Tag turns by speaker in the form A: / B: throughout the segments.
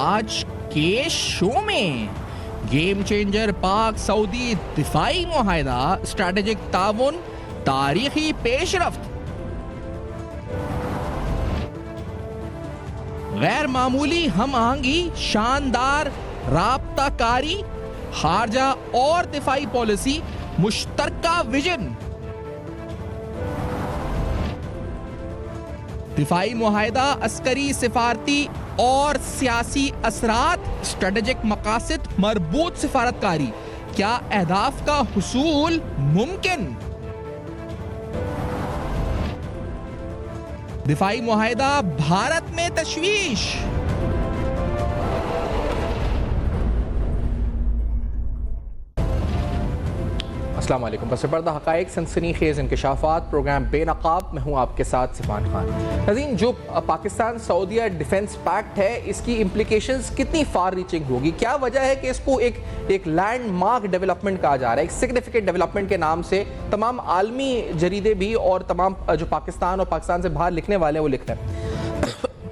A: आज के शो में गेम चेंजर पाक सऊदी दिफाई मुआहदा, स्ट्रैटेजिक ताउन, तारीखी पेशरफ्त, गैर मामूली हम आहंगी, शानदार राब्ताकारी, खारजा और दिफाई पॉलिसी, मुश्तरका विजन। दिफाई मुआहदा, अस्करी, सिफारती और सियासी असरात, स्ट्रेटेजिक मकासद, मरबूत सिफारतकारी, क्या अहदाफ का हुसूल मुमकिन? दिफाई मुआहदा, भारत में तशवीश। अस्सलाम वालेकुम। बस पर्दा हक़ाइक़, सनसनीखेज़ इंकशाफ़ात, प्रोग्राम बेनकाब में हूँ आपके साथ सिफान खान। नाज़रीन, जो पाकिस्तान सऊदीया डिफेंस पैक्ट है, इसकी इम्प्लिकेशंस कितनी फार रीचिंग होगी? क्या वजह है कि इसको एक लैंडमार्क डेवलपमेंट कहा जा रहा है, एक सिग्निफिकेंट डेवलपमेंट के नाम से तमाम आलमी जरीदे भी और तमाम जो पाकिस्तान और पाकिस्तान से बाहर लिखने वाले हैं वो लिख रहे हैं।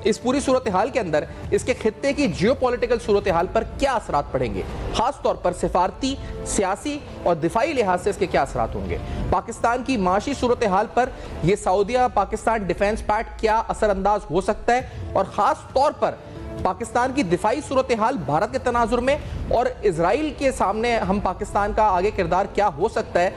A: इस पूरी सूरत हाल के अंदर इसके खित्ते की जियोपॉलिटिकल सूरत हाल पर क्या असरात पड़ेंगे, खास तौर पर सिफारती, सियासी और दिफाई लिहाज से इसके क्या असरात होंगे? पाकिस्तान की माशी सूरत हाल पर यह सऊदीया पाकिस्तान डिफेंस पैक्ट क्या असरअंदाज हो सकता है, और ख़ास तौर पर पाकिस्तान की दिफाई सूरत हाल भारत के तनाजुर में और इजराइल के सामने हम पाकिस्तान का आगे किरदार क्या हो सकता है?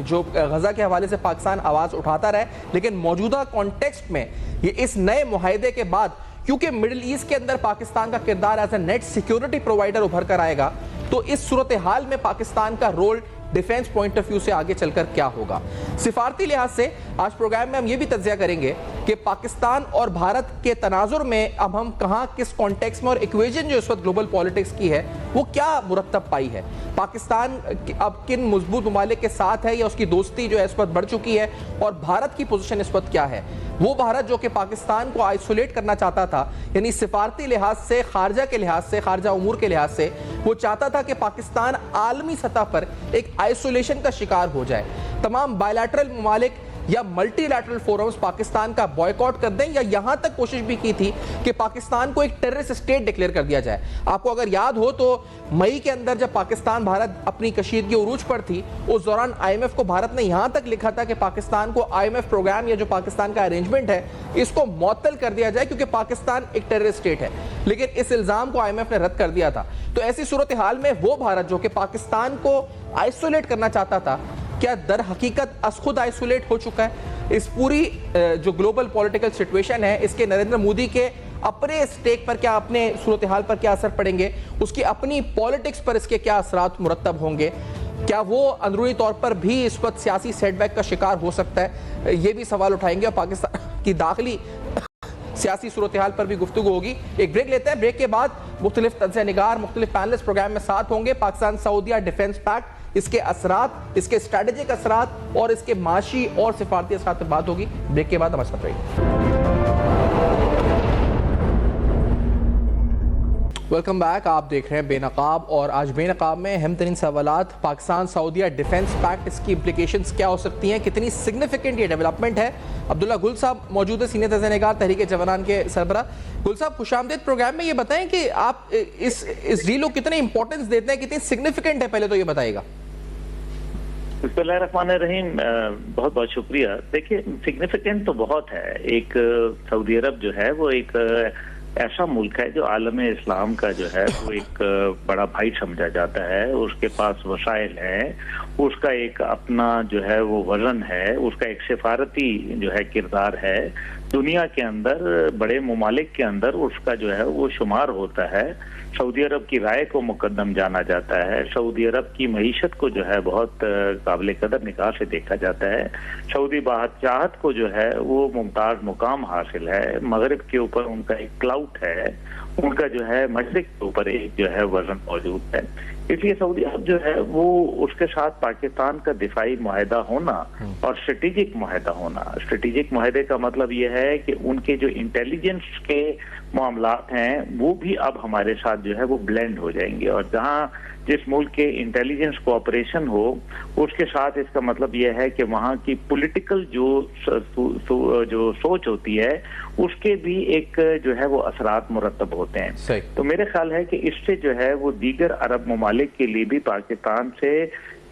A: जो गजा के हवाले से पाकिस्तान आवाज़ उठाता रहे, लेकिन मौजूदा कॉन्टेक्स्ट में ये इस नए मुआहदे के बाद, क्योंकि मिडिल ईस्ट के अंदर पाकिस्तान का किरदार as a net security provider उभर कर आएगा, तो इस सूरत हाल में पाकिस्तान का role defence point of view से आगे चलकर क्या होगा? सिफारती लिहाज से आज प्रोग्राम में हम ये भी तज्जिया करेंगे कि पाकिस्तान और भारत के तनाजुर में अब हम कहां, किस कॉन्टेक्स्ट में, और इक्वेशन जो इस वक्त ग्लोबल पॉलिटिक्स की है वो क्या मुरत्तब पाई है? पाकिस्तान अब किन मजबूत ममालिक के साथ है या उसकी दोस्ती जो है इस वक्त बढ़ चुकी है, और भारत की पोजीशन इस वक्त क्या है? वो भारत जो कि पाकिस्तान को आइसोलेट करना चाहता था, यानी सिफारती लिहाज से, खारजा के लिहाज से, खारजा उमूर के लिहाज से, वो चाहता था कि पाकिस्तान आलमी सतह पर एक आइसोलेशन का शिकार हो जाए, तमाम बायलैटरल ममालिक या मल्टीलैटरल फोरम्स पाकिस्तान का बॉयकॉट कर दें, या यहां तक कोशिश भी की थी कि पाकिस्तान को एक टेररिस्ट स्टेट डिक्लेयर कर दिया जाए। आपको अगर याद हो तो मई के अंदर जब पाकिस्तान भारत अपनी कशीदगी उरूज पर थी, उस दौरान IMF को भारत ने यहां तक लिखा था कि पाकिस्तान को IMF प्रोग्राम या जो पाकिस्तान का अरेंजमेंट है इसको मुअत्तल कर दिया जाए, क्योंकि पाकिस्तान एक टेररिस्ट स्टेट है। लेकिन इस इल्जाम को IMF ने रद्द कर दिया था। तो ऐसी सूरत हाल में वो भारत जो कि पाकिस्तान को आइसोलेट करना चाहता था, क्या दर हकीकत खुद आइसोलेट हो चुका है? इस पूरी जो ग्लोबल पॉलिटिकल सिचुएशन है, इसके नरेंद्र मोदी के अपने स्टेक पर क्या, अपने सूरत हाल पर क्या असर पड़ेंगे? उसकी अपनी पॉलिटिक्स पर इसके क्या असरात मुरत्तब होंगे? क्या वो अंदरूनी तौर पर भी इस वक्त सियासी सेटबैक का शिकार हो सकता है? ये भी सवाल उठाएंगे, और पाकिस्तान की दाखिली सियासी सूरत हाल पर भी गुफ्तगू होगी। एक ब्रेक लेते हैं, ब्रेक के बाद मुख्तलिफ तज्ज़िया निगार, मुख्तलिफ पैनलिस्ट प्रोग्राम में साथ होंगे। पाकिस्तान सऊदीया डिफेंस पैक्ट, इसके असरात, इसके स्ट्रैटेजिक असरात और इसके माशी और सिफारती असरात पर बात होगी। ब्रेक के बाद हमारे साथ रहिए। Welcome back. आप देख रहे हैं बेनकाब, और आज बेनकाब में अहम तरीन सवालात, पाकिस्तान सऊदीया डिफेंस पैक्ट, इसकी इम्प्लिकेशंस क्या हो सकती हैं, कितनी सिग्निफिकेंट ये डेवलपमेंट है। अब्दुल्ला गुल साहब मौजूद है, सीनियर तज्ज़िया निगार, तहरीक जवानान के सरबरा। गुल साहब, खुशामदीद प्रोग्राम में। ये बताएं कि आप इस डील को कितने इंपॉर्टेंस देते हैं, कितनी सिग्निफिकेंट है, पहले तो ये बताइएगा।
B: बिस्मिल्लाहिर्रहमानिर्रहीम, बहुत बहुत शुक्रिया। देखिए, सिग्निफिकेंट तो बहुत है। एक सऊदी अरब जो है वो एक ऐसा मुल्क है जो आलम इस्लाम का जो है वो एक बड़ा भाई समझा जाता है। उसके पास वसाइल है, उसका एक अपना जो है वो वजन है, उसका एक सिफारती जो है किरदार है दुनिया के अंदर, बड़े ममालिक के अंदर उसका जो है वो शुमार होता है। सऊदी अरब की राय को मुकद्दम जाना जाता है। सऊदी अरब की मईशत को जो है बहुत काबिल कदर निगाह से देखा जाता है। सऊदी बादशाहत को जो है वो मुमताज मुकाम हासिल है। मगरिब के ऊपर उनका एक क्लाउट है, उनका जो है मशरिक के ऊपर एक जो है वजन मौजूद है। इसलिए सऊदी अरब जो है वो, उसके साथ पाकिस्तान का दिफाई मुआहदा होना और स्ट्रेटेजिक मुआहदा होना, स्ट्रेटेजिक मुआहदे का मतलब ये है कि उनके जो इंटेलिजेंस के मामलात हैं वो भी अब हमारे साथ जो है वो ब्लेंड हो जाएंगे। और जहां जिस मुल्क के इंटेलिजेंस कोऑपरेशन हो, उसके साथ इसका मतलब यह है कि वहाँ की पॉलिटिकल जो सोच होती है उसके भी एक जो है वो असरात मुरतब होते हैं। तो मेरे ख्याल है कि इससे जो है वो दीगर अरब ममालिक के लिए भी पाकिस्तान से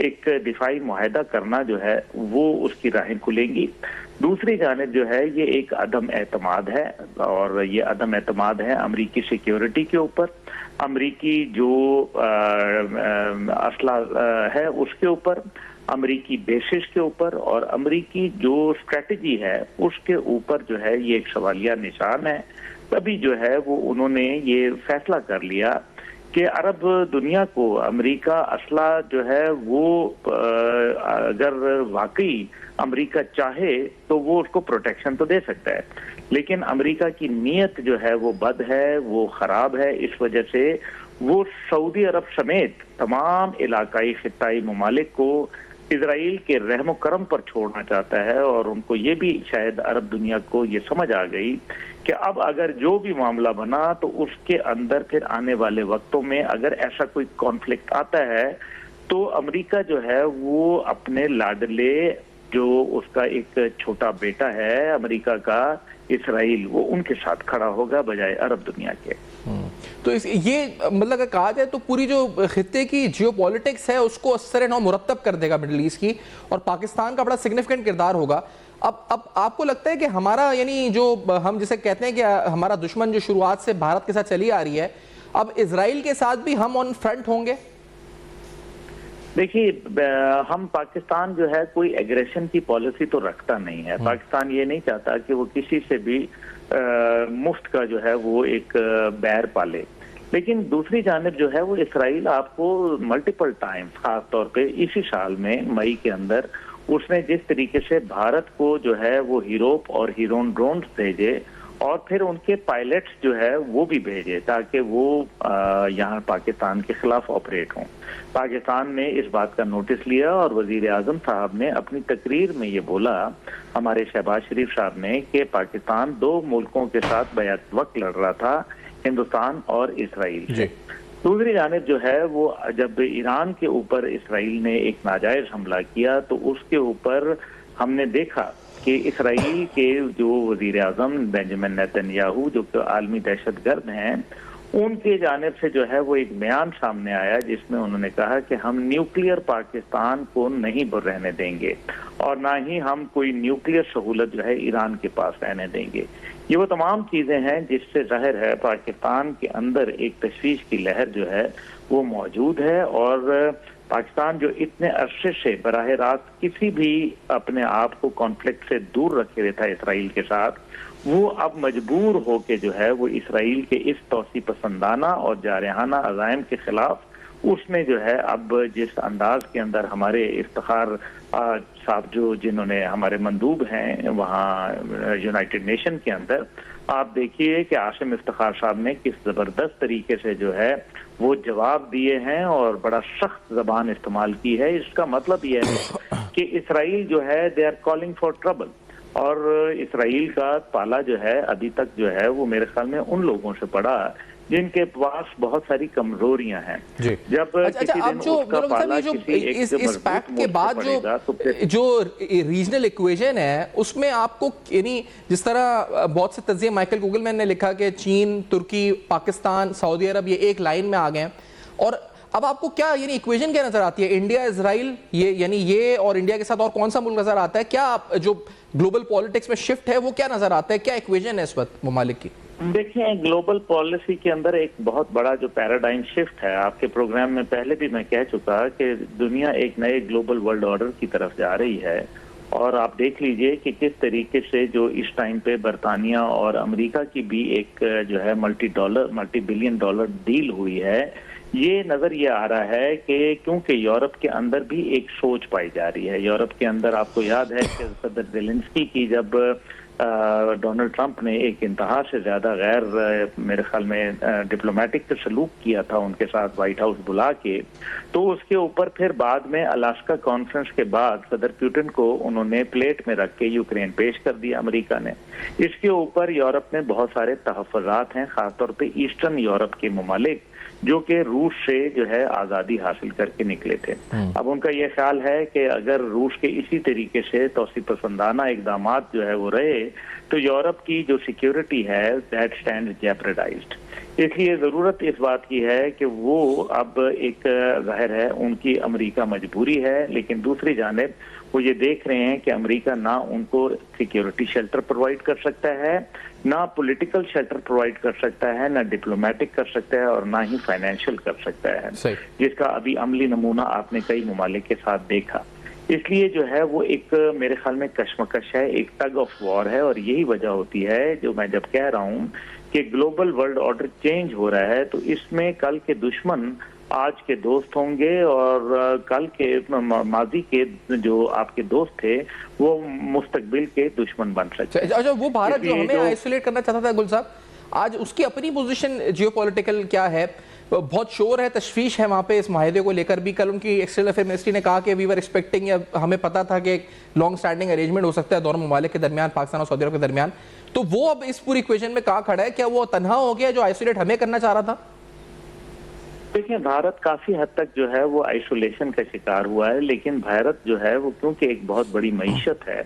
B: एक दिफाई मुआहदा करना जो है वो उसकी राहें खुलेंगी। दूसरी जानिब जो है ये एक अदम एतमाद है, और ये अदम एतमाद है अमरीकी सिक्योरिटी के ऊपर, अमरीकी जो असला है उसके ऊपर, अमरीकी बेसिस के ऊपर, और अमरीकी जो स्ट्रेटजी है उसके ऊपर जो है ये एक सवालिया निशान है। तभी जो है वो उन्होंने ये फैसला कर लिया कि अरब दुनिया को अमेरिका असला जो है वो अगर वाकई अमेरिका चाहे तो वो उसको प्रोटेक्शन तो दे सकता है, लेकिन अमेरिका की नीयत जो है वो बद है, वो खराब है। इस वजह से वो सऊदी अरब समेत तमाम इलाकाई खिताई ममालिक को इजराइल के रहम करम पर छोड़ना चाहता है, और उनको ये भी शायद अरब दुनिया को ये समझ आ गई कि अब अगर जो भी मामला बना तो उसके अंदर फिर आने वाले वक्तों में अगर ऐसा कोई कॉन्फ्लिक्ट आता है तो अमेरिका जो है वो अपने लाडले जो उसका एक छोटा बेटा है अमेरिका का, इसराइल, वो उनके साथ खड़ा होगा बजाय अरब दुनिया के।
A: तो ये मतलब अगर कहा जाए तो पूरी जो खित्ते की जियोपॉलिटिक्स है उसको असर नौ मुरत्तब कर देगा मिडिल ईस्ट की, और पाकिस्तान का बड़ा सिग्निफिकेंट किरदार होगा। अब आपको लगता है कि हमारा यानी जो हम जिसे कहते हैं कि हमारा दुश्मन जो शुरुआत से भारत के साथ चली आ रही है, अब इजराइल के साथ भी हम ऑन फ्रंट होंगे?
B: देखिए, हम पाकिस्तान जो है कोई एग्रेशन की पॉलिसी तो रखता नहीं है। पाकिस्तान ये नहीं चाहता कि वो किसी से भी मुफ्त का जो है वो एक बैर पाले, लेकिन दूसरी जानिब जो है वो इसराइल आपको मल्टीपल टाइम्स, खास तौर पे इसी साल में मई के अंदर उसने जिस तरीके से भारत को जो है वो हीरोप और हीरोन ड्रोन्स भेजे, और फिर उनके पायलट्स जो है वो भी भेजे ताकि वो यहाँ पाकिस्तान के खिलाफ ऑपरेट हों। पाकिस्तान ने इस बात का नोटिस लिया और वजीर आजम साहब ने अपनी तकरीर में ये बोला, हमारे शहबाज शरीफ साहब ने, कि पाकिस्तान दो मुल्कों के साथ बैक वक्त लड़ रहा था, हिंदुस्तान और इसराइल। दूसरी जानिब जो है वो जब ईरान के ऊपर इसराइल ने एक नाजायज हमला किया तो उसके ऊपर हमने देखा कि इसराइल के जो वजीर आजम बेंजामिन नेतन्याहू जो आलमी दहशतगर्द हैं, उनके जानिब से जो है वो एक बयान सामने आया जिसमें उन्होंने कहा कि हम न्यूक्लियर पाकिस्तान को नहीं रहने देंगे और ना ही हम कोई न्यूक्लियर सहूलत जो है ईरान के पास रहने देंगे। ये वो तमाम चीजें हैं जिससे जाहिर है पाकिस्तान के अंदर एक तशवीश की लहर जो है वो मौजूद है, और पाकिस्तान जो इतने अरसे से बराह रास्त किसी भी अपने आप को कॉन्फ्लिक्ट से दूर रखे रहता है इसराइल के साथ, वो अब मजबूर होके जो है वो इसराइल के इस तौसी पसंदाना और जारहाना अज़ाइम के खिलाफ उसने जो है अब जिस अंदाज के अंदर हमारे इफ्तिखार साहब जो जिन्होंने हमारे मंदूब हैं वहाँ यूनाइटेड नेशन के अंदर, आप देखिए कि आसिम इफ्तिखार साहब ने किस जबरदस्त तरीके से जो है वो जवाब दिए हैं और बड़ा सख्त जबान इस्तेमाल की है। इसका मतलब यह है कि इसराइल जो है they are calling for trouble, और इसराइल का पाला जो है अभी तक जो है वो मेरे ख्याल में उन लोगों से पड़ा जिनके पास बहुत सारी कमजोरियां हैं। जब किसी दिन उसका पाला किसी
A: इस पैक्ट के बाद जो रीजनल इक्वेशन है उसमें आपको यानी जिस तरह बहुत से तज्जिए माइकल गूगलमैन ने लिखा कि चीन, तुर्की, पाकिस्तान, सऊदी अरब ये एक लाइन में आ गए हैं, और अब आपको क्या यानी इक्वेशन क्या नजर आती है? इंडिया, इजराइल, ये यानी ये और इंडिया के साथ और कौन सा मुल्क नजर आता है? क्या जो ग्लोबल पॉलिटिक्स में शिफ्ट है वो क्या नजर आता है? क्या इक्वेशन है इस वक्त ममालिक की?
B: देखिए, ग्लोबल पॉलिसी के अंदर एक बहुत बड़ा जो पैराडाइम शिफ्ट है, आपके प्रोग्राम में पहले भी मैं कह चुका कि दुनिया एक नए ग्लोबल वर्ल्ड ऑर्डर की तरफ जा रही है, और आप देख लीजिए कि किस तरीके से जो इस टाइम पे बरतानिया और अमेरिका की भी एक जो है मल्टी बिलियन डॉलर डील हुई है। ये नजर ये आ रहा है कि क्योंकि यूरोप के अंदर भी एक सोच पाई जा रही है। यूरोप के अंदर आपको याद है कि सदर ज़ेलेंस्की की जब डोनाल्ड ट्रंप ने एक इंतहा से ज्यादा गैर मेरे ख्याल में डिप्लोमेटिक सलूक किया था उनके साथ व्हाइट हाउस बुला के, तो उसके ऊपर फिर बाद में अलास्का कॉन्फ्रेंस के बाद सदर पुतिन को उन्होंने प्लेट में रख के यूक्रेन पेश कर दिया अमेरिका ने। इसके ऊपर यूरोप में बहुत सारे तहफ़्फ़ुज़ात हैं, खासतौर पे ईस्टर्न यूरोप के ममालिक जो कि रूस से जो है आज़ादी हासिल करके निकले थे। अब उनका ये ख्याल है कि अगर रूस के इसी तरीके से तोसी पसंदाना इकदाम जो है वो रहे तो यूरोप की जो सिक्योरिटी है दैट स्टैंड जेपरेडाइज्ड। इसलिए ज़रूरत इस बात की है कि वो अब एक ज़ाहिर है उनकी अमेरिका मजबूरी है, लेकिन दूसरी जानिब वो ये देख रहे हैं कि अमेरिका ना उनको सिक्योरिटी शेल्टर प्रोवाइड कर सकता है, ना पॉलिटिकल शेल्टर प्रोवाइड कर सकता है, ना डिप्लोमेटिक कर सकता है और ना ही फाइनेंशियल कर सकता है, जिसका अभी अमली नमूना आपने कई ममालिक के साथ देखा। इसलिए जो है वो एक मेरे ख्याल में कश्मकश है, एक टग ऑफ वॉर है, और यही वजह होती है जो मैं जब कह रहा हूँ कि ग्लोबल वर्ल्ड ऑर्डर चेंज हो रहा है, तो इसमें कल के दुश्मन आज के दोस्त होंगे और कल के माजी के जो आपके दोस्त थे वो मुस्तकबिल के दुश्मन बन सकते हैं।
A: अच्छा, वो भारत जो हमें आइसोलेट करना चाहता था गुल साहब, आज उसकी अपनी पोजीशन जियोपॉलिटिकल क्या है? बहुत शोर है, तशवीश है वहाँ पे इस माहिदे को लेकर भी। कल उनकी एक्सटर्नल अफेयर मिनिस्ट्री ने कहा कि वी वर एक्सपेक्टिंग, या हमें पता था कि एक लॉन्ग स्टैंडिंग अरेंजमेंट हो सकता है दोनों ममालिक के दरमियान, पाकिस्तान और सऊदी अरब के दरमियान। तो वो अब इस पूरी इक्वेशन में कहाँ खड़ा है? क्या वो तन्हा हो गया जो आइसोलेट हमें करना चाह रहा था?
B: देखिए, भारत काफी हद तक जो है वो आइसोलेशन का शिकार हुआ है, लेकिन भारत जो है वो क्योंकि एक बहुत बड़ी मईशत है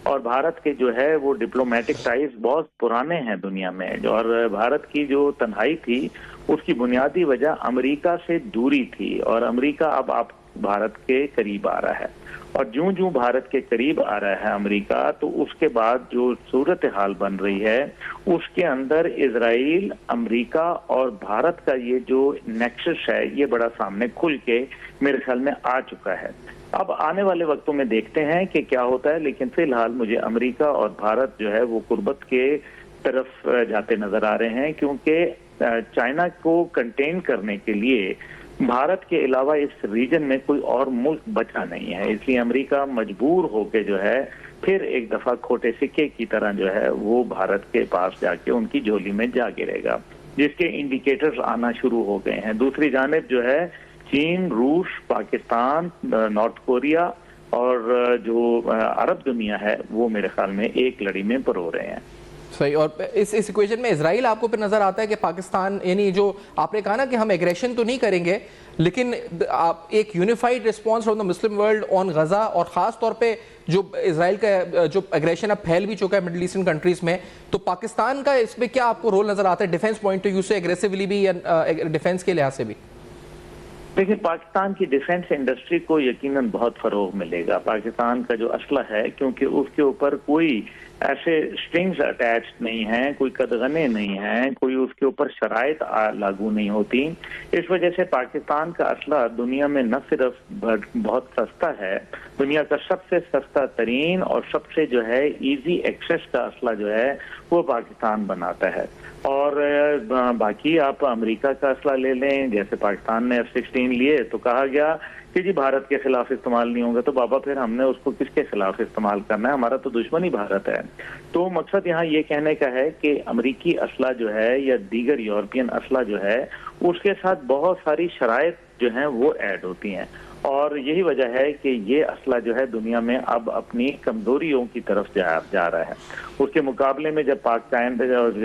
B: और भारत के जो है वो डिप्लोमेटिक टाइज बहुत पुराने हैं दुनिया में, और भारत की जो तन्हाई थी उसकी बुनियादी वजह अमेरिका से दूरी थी, और अमेरिका अब आप भारत के करीब आ रहा है, और ज्यों ज्यों भारत के करीब आ रहा है अमेरिका, तो उसके बाद जो सूरत हाल बन रही है उसके अंदर इजराइल, अमेरिका और भारत का ये जो नेक्सस है ये बड़ा सामने खुल के मेरे ख्याल में आ चुका है। अब आने वाले वक्तों में देखते हैं कि क्या होता है, लेकिन फिलहाल मुझे अमेरिका और भारत जो है वो कुर्बत के तरफ जाते नजर आ रहे हैं, क्योंकि चाइना को कंटेन करने के लिए भारत के अलावा इस रीजन में कोई और मुल्क बचा नहीं है। इसलिए अमेरिका मजबूर होके जो है फिर एक दफा खोटे सिक्के की तरह जो है वो भारत के पास जाके उनकी झोली में जा गिरेगा, जिसके इंडिकेटर्स आना शुरू हो गए हैं। दूसरी जानिब जो है चीन, रूस, पाकिस्तान, नॉर्थ कोरिया और जो अरब दुनिया है वो मेरे ख्याल में एक लड़ी में परो रहे हैं।
A: सही। और इस इक्वेशन में इजराइल आपको फिर नजर आता है कि पाकिस्तान, यानी जो आपने कहा ना कि हम एग्रेशन तो नहीं करेंगे, लेकिन आप एक unified response from the Muslim world on Gaza, और खास तौर पे जो इजराइल का जो एग्रेशन अब फैल भी चुका है मिडिल ईस्टर्न कंट्रीज में, तो पाकिस्तान का इसमें क्या आपको रोल नजर आता है डिफेंस पॉइंट ऑफ व्यू से, एग्रेसिवली भी या डिफेंस के लिहाज से भी?
B: देखिए, पाकिस्तान की डिफेंस इंडस्ट्री को यकीनन बहुत फरोग मिलेगा। पाकिस्तान का जो असला है, क्योंकि उसके ऊपर कोई ऐसे स्ट्रिंग्स अटैच्ड नहीं हैं, कोई कदगने नहीं हैं, कोई उसके ऊपर शराइत लागू नहीं होती। इस वजह से पाकिस्तान का असला दुनिया में न सिर्फ बहुत सस्ता है, दुनिया का सबसे सस्ता तरीन और सबसे जो है इजी एक्सेस का असला जो है वो पाकिस्तान बनाता है। और बाकी आप अमेरिका का असला ले लें, जैसे पाकिस्तान ने F-16 लिए तो कहा गया कि जी भारत के खिलाफ इस्तेमाल नहीं होगा, तो बाबा फिर हमने उसको किसके खिलाफ इस्तेमाल करना है? हमारा तो दुश्मन ही भारत है। तो मकसद यहाँ ये कहने का है कि अमेरिकी असला जो है या दीगर यूरोपियन असला जो है उसके साथ बहुत सारी शराइत जो हैं वो ऐड होती हैं, और यही वजह है कि ये असला जो है दुनिया में अब अपनी कमजोरियों की तरफ जा रहा है। उसके मुकाबले में जब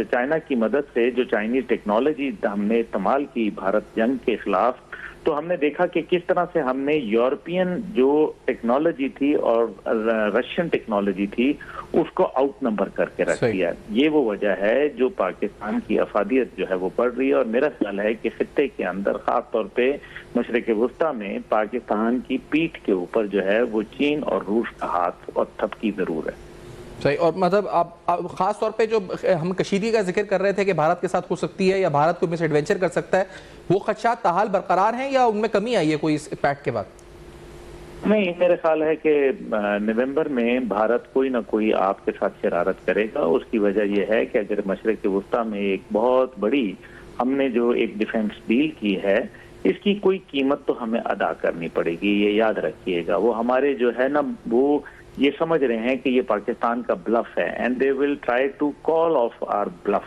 B: चाइना की मदद से जो चाइनीज टेक्नोलॉजी हमने इस्तेमाल की भारत जंग के खिलाफ, तो हमने देखा कि किस तरह से हमने यूरोपियन जो टेक्नोलॉजी थी और रशियन टेक्नोलॉजी थी उसको आउट नंबर करके रख दिया। ये वो वजह है जो पाकिस्तान की अफादियत जो है वो बढ़ रही है, और मेरा ख्याल है कि खित्ते के अंदर खास तौर पे मशरिक वस्ता में पाकिस्तान की पीठ के ऊपर जो है वो चीन और रूस का हाथ और थपकी जरूर है।
A: सही। और मतलब आप खास तौर पे जो हम कशीदगी का जिक्र कर रहे थे कि भारत के साथ हो सकती है या भारत को मिस एडवेंचर कर सकता है, वो खदशात ताहाल बरकरार हैं या उनमें कमी आई है कोई इस पैक्ट के बाद?
B: नहीं, मेरा ख्याल है कि नवंबर में भारत कोई ना कोई आपके साथ शरारत करेगा। उसकी वजह यह है कि अगर मशरिक वस्ता में एक बहुत बड़ी हमने जो एक डिफेंस डील की है, इसकी कोई कीमत तो हमें अदा करनी पड़ेगी, ये याद रखिएगा। वो हमारे जो है ना वो ये समझ रहे हैं कि ये पाकिस्तान का ब्लफ है and they will try to call of our bluff.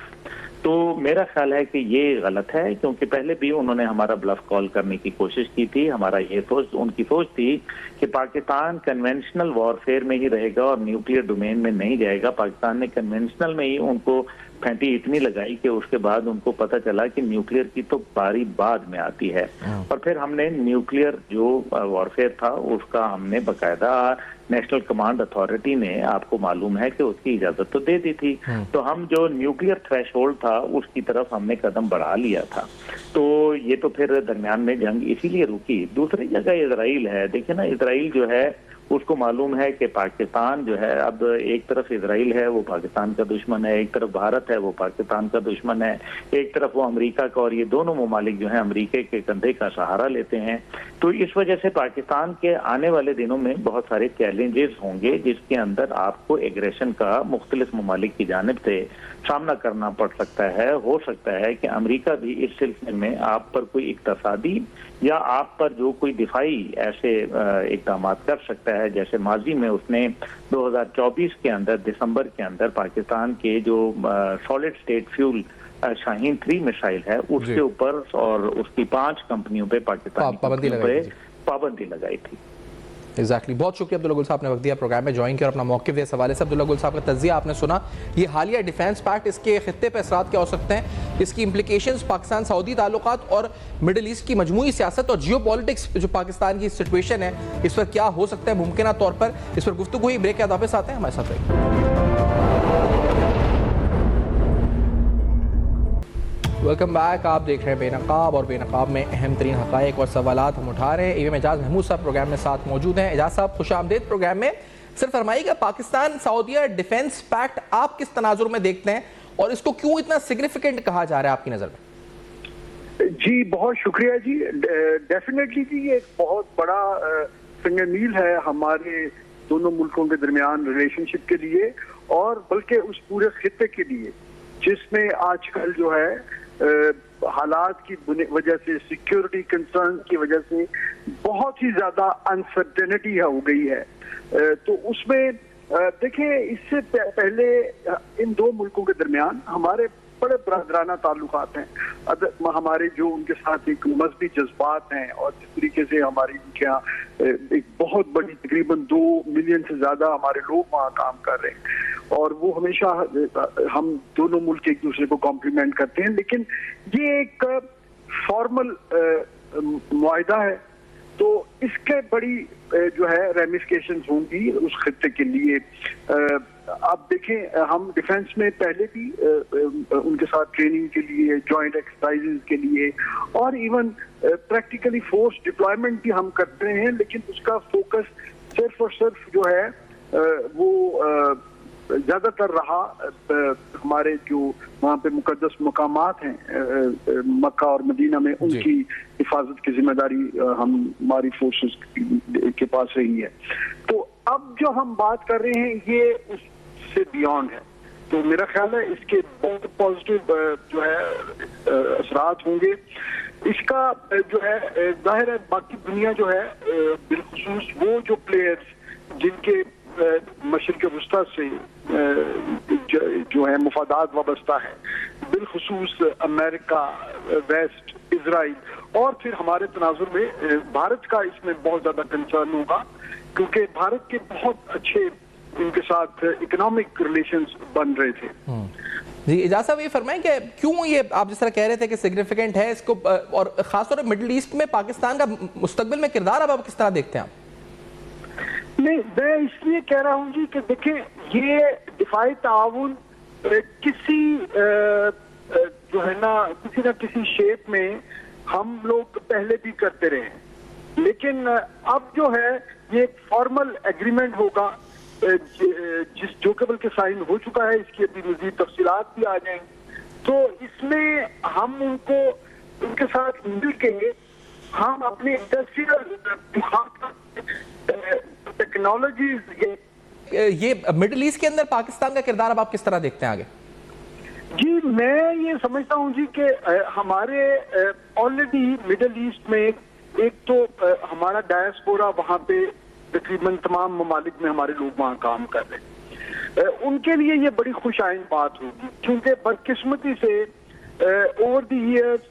B: तो मेरा ख्याल है कि ये गलत है, क्योंकि पहले भी उन्होंने हमारा ब्लफ कॉल करने की कोशिश की थी। हमारा ये सोच, उनकी सोच थी कि पाकिस्तान कन्वेंशनल वॉरफेयर में ही रहेगा और न्यूक्लियर डोमेन में नहीं जाएगा। पाकिस्तान ने कन्वेंशनल में ही उनको फैंटी इतनी लगाई कि उसके बाद उनको पता चला कि न्यूक्लियर की तो बारी बाद में आती है। और फिर हमने न्यूक्लियर जो वॉरफेयर था उसका हमने बकायदा नेशनल कमांड अथॉरिटी ने, आपको मालूम है कि उसकी इजाजत तो दे दी थी, तो हम जो न्यूक्लियर थ्रेशोल्ड था उसकी तरफ हमने कदम बढ़ा लिया था। तो ये तो फिर दरमियान में जंग इसीलिए रुकी। दूसरी जगह इजराइल है। देखिए ना, इजराइल जो है उसको मालूम है कि पाकिस्तान जो है, अब एक तरफ इजराइल है वो पाकिस्तान का दुश्मन है, एक तरफ भारत है वो पाकिस्तान का दुश्मन है, एक तरफ वो अमेरिका का, और ये दोनों ममालिक जो है अमेरिका के कंधे का सहारा लेते हैं। तो इस वजह से पाकिस्तान के आने वाले दिनों में बहुत सारे चैलेंजेस होंगे जिसके अंदर आपको एग्रेशन का मुख्तलिफ ममालिक की जानिब से सामना करना पड़ सकता है। हो सकता है कि अमेरिका भी इस सिलसिले में आप पर कोई इक्तसादी या आप पर जो कोई दिफाई ऐसे इकदाम कर सकता है, जैसे माजी में उसने 2024 के अंदर दिसंबर के अंदर पाकिस्तान के जो solid state fuel Shaheen 3 missile है उसके ऊपर और उसकी 5 कंपनियों पे पाकिस्तानी पाबंदी लगाई थी।
A: एग्जैक्टली बहुत शुक्रिया अब्दुल्ला गुल साहब ने वक्त दिया, प्रोग्राम में ज्वाइन किया और अपना मौक़िफ़ दिया। इस हवाले से अब्दुल्ला गुल साहब का तज़किया आपने सुना। ये हालिया डिफेंस पैक्ट, इसके खित्ते पर असरात क्या हो सकते हैं, इसकी इम्प्लीकेशंस पाकिस्तान सऊदी ताल्लुकात और मिडल ईस्ट की मजमूई सियासत और जियो पॉलिटिक्स जो पाकिस्तान की सिचुएशन है इस पर क्या हो सकता है मुमकिन तौर पर, इस पर गुफ्तगू हुई। ब्रेक के बाद वापस आते हैं, हमारे साथ रहिए। Welcome back. आप देख रहे हैं बेनकाब, और बेनकाब में अहम तरीन हक़ाइक़ और सवालात हम उठा रहे हैं। एवं एजाज महमूद साहब प्रोग्राम में साथ मौजूद हैं। एजाज साहब खुशामदीद प्रोग्राम में। सिर्फ फरमाइएगा, पाकिस्तान सऊदीया डिफेंस पैक्ट आप किस तनाजुर में देखते हैं और इसको क्यों इतना सिग्निफिकेंट कहा जा रहा है आपकी नज़र में?
C: जी बहुत शुक्रिया जी। डेफिनेटली जी ये एक बहुत बड़ा संग-ए-मील है हमारे दोनों मुल्कों के दरमियान रिलेशनशिप के लिए, और बल्कि उस पूरे खित्ते के लिए जिसमें आजकल जो है हालात की वजह से, सिक्योरिटी कंसर्न की वजह से बहुत ही ज्यादा अनसर्टेनिटी हो गई है। तो उसमें देखिए, इससे पहले इन दो मुल्कों के दरमियान हमारे बड़े बरदराना ताल्लुकात हैं। हमारे जो उनके साथ एक मजहबी जज्बात हैं, और जिस तरीके से हमारी उनके यहाँ एक बहुत बड़ी तकरीबन 2 मिलियन से ज्यादा हमारे लोग वहाँ काम कर रहे हैं, और वो हमेशा हम दोनों मुल्क एक दूसरे को कॉम्प्लीमेंट करते हैं। लेकिन ये एक फॉर्मल मुआहिदा है, तो इसके बड़ी जो है रेमिफिकेशंस होंगी उस खित्ते के लिए। अब देखें, हम डिफेंस में पहले भी उनके साथ ट्रेनिंग के लिए, जॉइंट एक्सरसाइजेज के लिए, और इवन प्रैक्टिकली फोर्स डिप्लॉयमेंट भी हम करते हैं, लेकिन उसका फोकस सिर्फ और सिर्फ जो है वो ज्यादातर रहा हमारे जो वहाँ पे मुकद्दस मकामात हैं मक्का और मदीना में, उनकी हिफाजत की जिम्मेदारी हमारी फोर्सेस के पास रही है। तो अब जो हम बात कर रहे हैं ये उससे बियॉन्ड है। तो मेरा ख्याल है इसके बहुत पॉजिटिव जो है असरात होंगे। इसका जो है जाहिर है बाकी दुनिया जो है बिलखुसूस वो जो प्लेयर्स जिनके मशरिक वस्ता से जो है मुफादात वाबस्ता है, बिलखुसूस अमेरिका, वेस्ट, इजराइल, और फिर हमारे तनाजुर में भारत का इसमें बहुत ज्यादा कंसर्न होगा, क्योंकि भारत के बहुत अच्छे इनके साथ इकोनॉमिक रिलेशंस बन रहे थे।
A: जी एजाज साहब, ये फरमाएं कि क्यों ये आप जिस तरह कह रहे थे कि सिग्निफिकेंट है इसको, और खासतौर पर मिडिल ईस्ट में पाकिस्तान का मुस्तकबिल में किरदार अब आप किस तरह देखते हैं आप?
C: नहीं, मैं इसलिए कह रहा हूँ जी कि देखें, ये दिफाई ताउन किसी जो है ना किसी शेप में हम लोग पहले भी करते रहे, लेकिन अब जो है ये फॉर्मल एग्रीमेंट होगा जो केवल के साइन हो चुका है। इसकी अभी मजीद तफसीलात भी आ जाएंगी, तो इसमें हम उनके साथ मिल के हम अपने इंडस्ट्रियल टेक्नोलॉजीज, ये
A: मिडिल ईस्ट के अंदर पाकिस्तान का किरदार अब आप किस तरह देखते हैं आगे?
C: जी मैं ये समझता हूँ जी कि हमारे ऑलरेडी मिडिल ईस्ट में एक तो हमारा डायस्पोरा वहाँ पे तकरीबन तमाम ममालिक में हमारे लोग वहाँ काम कर रहे हैं। उनके लिए ये बड़ी खुशाइन बात होगी, क्योंकि बदकिस्मती से ओवर द ईयर्स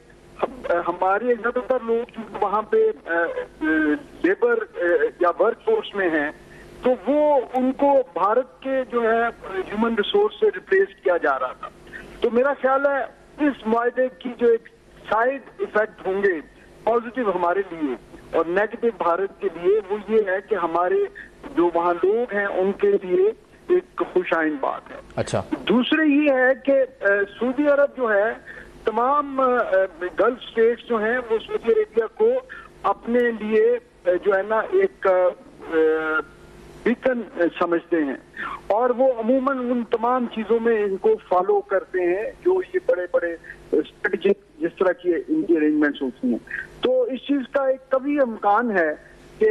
C: हमारे ज्यादातर लोग जो वहाँ पे लेबर या वर्क फोर्स में हैं, तो वो उनको भारत के जो है ह्यूमन रिसोर्स से रिप्लेस किया जा रहा था। तो मेरा ख्याल है इस मुआहदे की जो एक साइड इफेक्ट होंगे पॉजिटिव हमारे लिए और नेगेटिव भारत के लिए, वो ये है कि हमारे जो वहाँ लोग हैं उनके लिए एक खुशाइन बात है।
A: अच्छा,
C: दूसरी ये है कि सऊदी अरब जो है तमाम गल्फ स्टेट्स जो हैं वो सऊदी अरेबिया को अपने लिए जो है ना एक बीकन समझते हैं और वो अमूमन उन तमाम चीजों में इनको फॉलो करते हैं जो ये बड़े बड़े स्ट्रेटेजिक जिस तरह की इनकी अरेंजमेंट्स होती हैं। तो इस चीज का एक कभी इम्कान है कि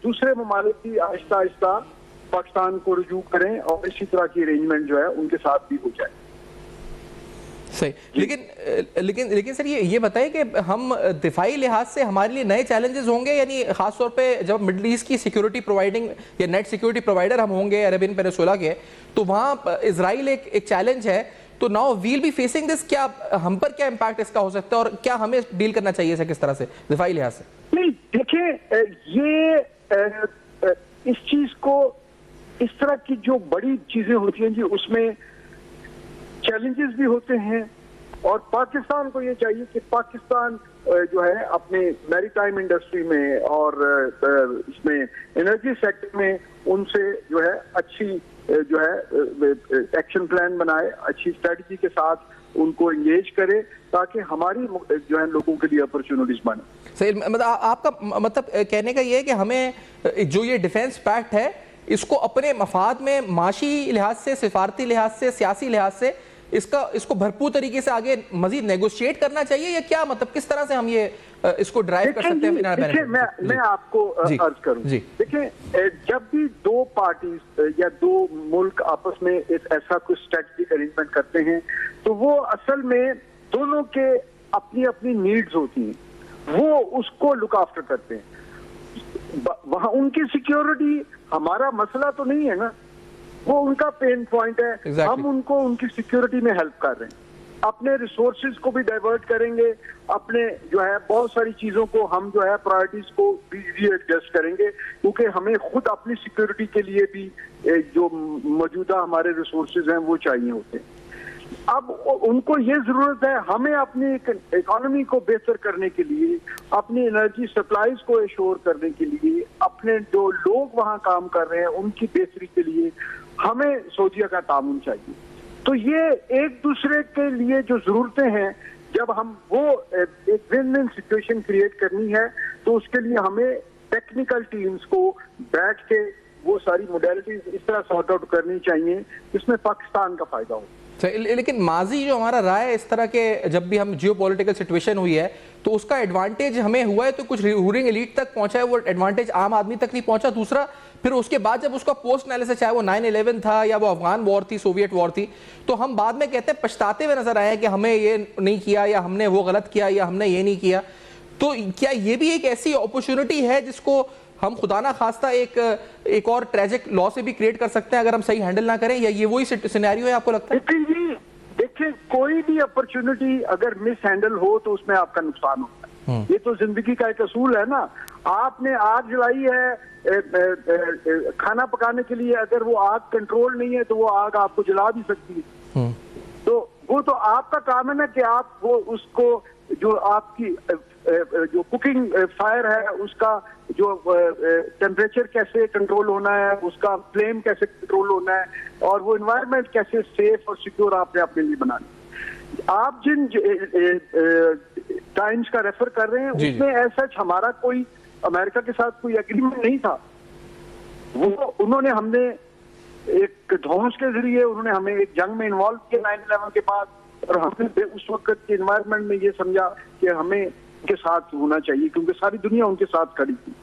C: दूसरे ममालिक भी आहिस्ता आहिस्ता पाकिस्तान को रुजू करें और इसी तरह की अरेंजमेंट जो है उनके साथ भी हो जाए।
A: सही, लेकिन सर ये बताइए कि हम दिफाई लिहाज से हमारे लिए नए चैलेंजेस होंगे, यानी खासतौर पे जब मिडल ईस्ट की सिक्योरिटी प्रोवाइडिंग या नेट सिक्योरिटी प्रोवाइडर हम होंगे अरेबियन पेनिसुला के, तो वहाँ इजराइल एक चैलेंज है, तो now we'll be facing this. क्या हम पर क्या इम्पैक्ट इसका हो सकता है और क्या हमें डील करना चाहिए इसे किस तरह से दिफाई लिहाज से?
C: नहीं, देखिए ये इस चीज को इस तरह की जो बड़ी चीजें होती हैं जी उसमें चैलेंजेस भी होते हैं और पाकिस्तान को ये चाहिए कि पाकिस्तान जो है अपने मैरीटाइम इंडस्ट्री में और इसमें एनर्जी सेक्टर में उनसे जो है अच्छी जो है एक्शन प्लान बनाए, अच्छी स्ट्रेटजी के साथ उनको एंगेज करे ताकि हमारी जो है लोगों के लिए अपॉर्चुनिटीज बने।
A: सही, मतलब आपका मतलब कहने का ये है कि हमें जो ये डिफेंस पैक्ट है इसको अपने मफाद में माशी लिहाज से, सिफारती लिहाज से, सियासी लिहाज से इसको भरपूर तरीके से आगे मजीद नेगोशिएट करना चाहिए या क्या, मतलब किस तरह से हम ये इसको ड्राइव कर सकते हैं?
C: देखिए मैं आपको अर्ज करूं, देखिए जब भी दो पार्टीज या दो मुल्क आपस में एक ऐसा कुछ स्ट्रेटेजिक अरेंजमेंट करते हैं तो वो असल में दोनों के अपनी अपनी नीड्स होती हैं, वो उसको लुक आफ्टर करते हैं। वहां उनकी सिक्योरिटी हमारा मसला तो नहीं है ना, वो उनका पेन पॉइंट है। exactly. हम उनको उनकी सिक्योरिटी में हेल्प कर रहे हैं, अपने रिसोर्सेज को भी डाइवर्ट करेंगे, अपने जो है बहुत सारी चीजों को हम जो है प्रायोरिटीज को भी रीएडजस्ट करेंगे क्योंकि हमें खुद अपनी सिक्योरिटी के लिए भी जो मौजूदा हमारे रिसोर्सेज हैं वो चाहिए होते हैं। अब उनको ये जरूरत है हमें अपनी इकोनॉमी को बेहतर करने के लिए, अपनी एनर्जी सप्लाईज को एश्योर करने के लिए, अपने जो लोग वहां काम कर रहे हैं उनकी बेहतरी के लिए हमें सऊदीया का तामुन चाहिए। तो ये एक दूसरे के लिए जो जरूरतें हैं, जब हम वो एक विन विन सिचुएशन क्रिएट करनी है तो उसके लिए हमें टेक्निकल टीम्स को बैठ के वो सारी मोडेलिटीज इस तरह सॉर्ट आउट करनी चाहिए जिसमें पाकिस्तान का फायदा हो।
A: लेकिन माजी जो हमारा रहा है इस तरह के जब भी हम जियो पॉलिटिकल सिचुएशन हुई है तो उसका एडवांटेज हमें हुआ है तो कुछ रूलिंग एलीट तक पहुंचा है, वो एडवांटेज आम आदमी तक नहीं पहुंचा। दूसरा फिर उसके बाद जब उसका पोस्ट एनालिसिस, चाहे वो 9/11 था या वो अफगान वॉर थी, सोवियत वॉर थी, तो हम बाद में कहते हैं पछताते हुए नजर आए हैं कि हमें ये नहीं किया या हमने वो गलत किया या हमने ये नहीं किया। तो क्या ये भी एक ऐसी अपॉर्चुनिटी है जिसको हम खुदा ना खास्ता एक और ट्रेजिक लॉ से भी क्रिएट कर सकते हैं अगर हम सही हैंडल ना करें, या ये वही सिनेरियो है आपको लगता है?
C: देखिए कोई भी अपॉर्चुनिटी अगर मिस हैंडल हो तो उसमें आपका नुकसान होता है, ये तो जिंदगी का एक असूल है ना। आपने आग जलाई है खाना पकाने के लिए, अगर वो आग कंट्रोल नहीं है तो वो आग आपको जला भी सकती है। तो वो तो आपका काम है ना कि आप वो उसको जो आपकी जो कुकिंग फायर है उसका जो टेम्परेचर कैसे कंट्रोल होना है, उसका फ्लेम कैसे कंट्रोल होना है और वो एनवायरनमेंट कैसे सेफ और सिक्योर आपने अपने लिए बनाना। आप जिन टाइम्स का रेफर कर रहे हैं उसमें ऐसा हमारा कोई अमेरिका के साथ कोई एग्रीमेंट नहीं था। वो उन्होंने हमने एक ध्वंस के जरिए उन्होंने हमें एक जंग में इन्वॉल्व किया 9/11 के बाद, और हमने उस वक्त के एनवायरनमेंट में ये समझा कि हमें उनके साथ होना चाहिए क्योंकि सारी दुनिया उनके साथ खड़ी थी,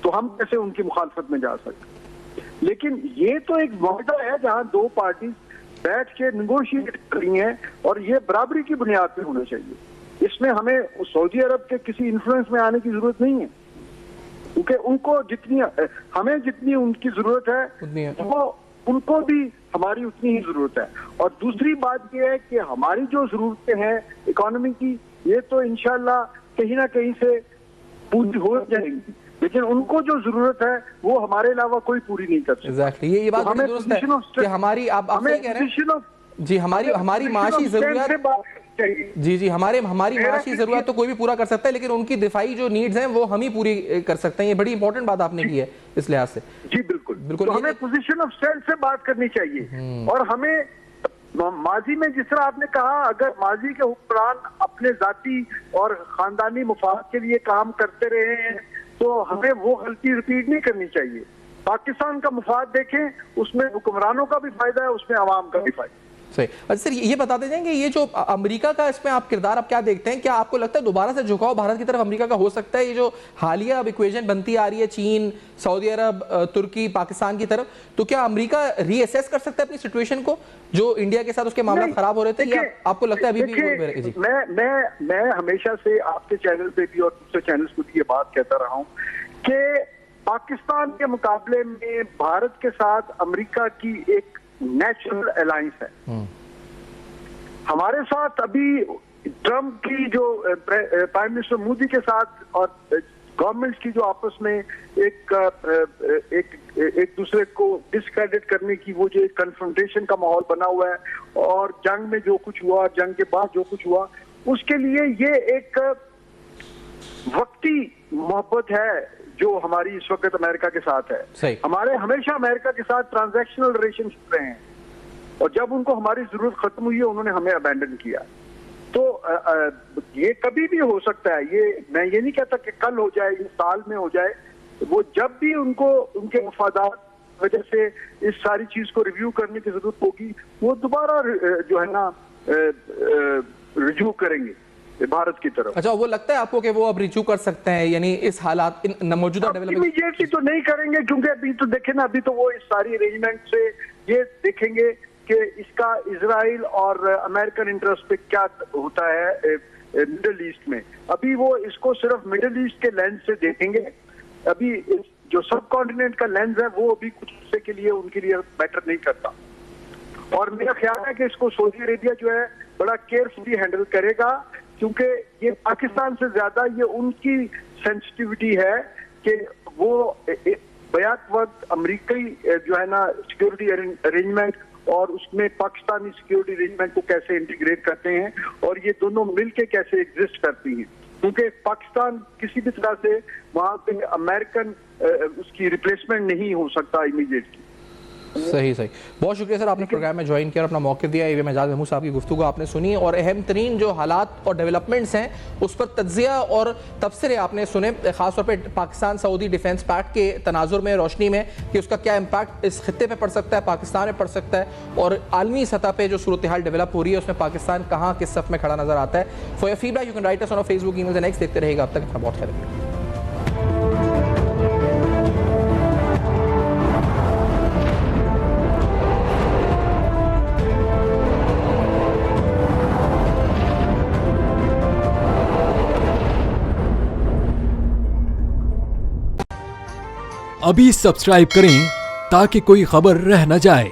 C: तो हम कैसे उनकी मुखालफत में जा सकते। लेकिन ये तो एक मुआहदा है जहां दो पार्टी बैठ के निगोशिएट कर रही हैं और ये बराबरी की बुनियाद पे होना चाहिए। इसमें हमें सऊदी अरब के किसी इन्फ्लुएंस में आने की जरूरत नहीं है। क्योंकि उनको जितनी हमें जितनी उनकी जरूरत
A: उतनी है।
C: है वो उनको भी हमारी उतनी ही जरूरत है। और दूसरी बात यह है कि हमारी जो जरूरतें हैं इकोनॉमी की, ये तो इंशाल्लाह कहीं ना कहीं से पूरी हो जाएंगी, लेकिन उनको जो जरूरत है वो हमारे अलावा कोई पूरी नहीं कर सकता।
A: एग्जैक्टली ये बात बड़ी दुरुस्त है कि हमारी आप सही कह रहे हैं जी, हमारी माशी जरूरत जी हमारी माशी जरूरत तो कोई भी पूरा कर सकता है, लेकिन उनकी दिफाई जो नीड्स हैं वो हम ही पूरी कर सकते हैं। ये बड़ी इंपॉर्टेंट बात आपने की है इस लिहाज से।
C: जी बिल्कुल तो हमें पोजीशन ऑफ स्ट्रेंथ से बात करनी चाहिए। और हमें माजी में जिस तरह आपने कहा, अगर माजी के हुक्मरान अपने जाती और खानदानी मुफाद के लिए काम करते रहे हैं तो हमें वो गलती रिपीट नहीं करनी चाहिए। पाकिस्तान का मुफाद देखें, उसमें हुक्मरानों का भी फायदा है, उसमें आवाम का भी फायदा।
A: सही। अच्छा सर, ये बताते जाएंगे ये जो अमेरिका का इसमें आप किरदार आप क्या देखते हैं? क्या आपको लगता है दोबारा से झुकाव भारत की तरफ अमेरिका का हो सकता है? ये जो हालिया अब इक्वेशन बनती आ रही है चीन, सऊदी अरब, तुर्की, पाकिस्तान की तरफ, तो क्या अमेरिका रीअसेस कर सकता है अपनी सिचुएशन को जो इंडिया के साथ उसके मामला खराब हो रहे थे, या आपको लगता है अभी भी?
C: मैं हमेशा से आपके चैनल पे भी और दूसरे चैनल्स पे भी ये बात कहता रहा हूँ कि पाकिस्तान के मुकाबले में भारत के साथ अमेरिका की एक नेचुरल अलायंस है। हमारे साथ अभी ट्रम्प की जो प्राइम मिनिस्टर मोदी के साथ और गवर्नमेंट्स की जो आपस में एक दूसरे को डिस्क्रेडिट करने की वो जो एक कन्फ्रंटेशन का माहौल बना हुआ है, और जंग में जो कुछ हुआ, जंग के बाद जो कुछ हुआ, उसके लिए ये एक वक्ती मोहब्बत है जो हमारी इस वक्त अमेरिका के साथ है। हमारे हमेशा अमेरिका के साथ ट्रांजैक्शनल रिलेशनशिप रहे हैं, और जब उनको हमारी जरूरत खत्म हुई है उन्होंने हमें अबैंडन किया। तो ये कभी भी हो सकता है, ये मैं ये नहीं कहता कि कल हो जाए, इस साल में हो जाए। वो जब भी उनको उनके मफादात वजह से इस सारी चीज को रिव्यू करने की जरूरत होगी, वो दोबारा जो है ना रिव्यू करेंगे भारत की तरफ।
A: अच्छा, वो लगता है आपको कि वो अब रिव्यू कर सकते हैं, यानी इस हालात मौजूदा डेवलपमेंट
C: इमीडिएटली तो नहीं करेंगे, क्योंकि अभी तो देखे ना, अभी तो वो इस सारी अरेंजमेंट से ये देखेंगे कि इसका इजराइल और अमेरिकन इंटरेस्ट पे क्या होता है मिडिल ईस्ट में। अभी वो इसको सिर्फ मिडिल ईस्ट के लेंस से देखेंगे। अभी जो सब कॉन्टिनेंट का लेंस है वो अभी कुछ हिस्से के लिए उनके लिए मैटर नहीं करता, और मेरा ख्याल है कि इसको सऊदी अरेबिया जो है बड़ा केयरफुली हैंडल करेगा, क्योंकि ये पाकिस्तान से ज्यादा ये उनकी सेंसिटिविटी है कि वो बयात वक्त अमरीकी जो है ना सिक्योरिटी अरेंजमेंट और उसमें पाकिस्तानी सिक्योरिटी अरेंजमेंट को कैसे इंटीग्रेट करते हैं, और ये दोनों मिलके कैसे एग्जिस्ट करती हैं, क्योंकि पाकिस्तान किसी भी तरह से वहां पे अमेरिकन उसकी रिप्लेसमेंट नहीं हो सकता इमीडिएटली।
A: सही। बहुत शुक्रिया सर, आपने प्रोग्राम में ज्वाइन किया और अपना मौका दिया। ये एजाज महमूद साहब की गुफ्तगू आपने सुनी और अहम तरीन जो हालात और डेवलपमेंट्स हैं उस पर तज्जिया और तबसरे आपने सुने, खासतौर पर पाकिस्तान सऊदी डिफेंस पैक्ट के तनाजुर में, रोशनी में, कि उसका क्या इम्पैक्ट इस खित्ते पर पड़ सकता है, पाकिस्तान में पड़ सकता है, और आलमी सतह पर जो सूरत हाल डेवलप हो रही है उसमें पाकिस्तान कहाँ किस सफ में खड़ा नजर आता है। For your feedback you can write us on Facebook, email next. देखते रहेगा, अब तक अपना बहुत ख्याल रखिए।
D: अभी सब्सक्राइब करें ताकि कोई खबर रह न जाए।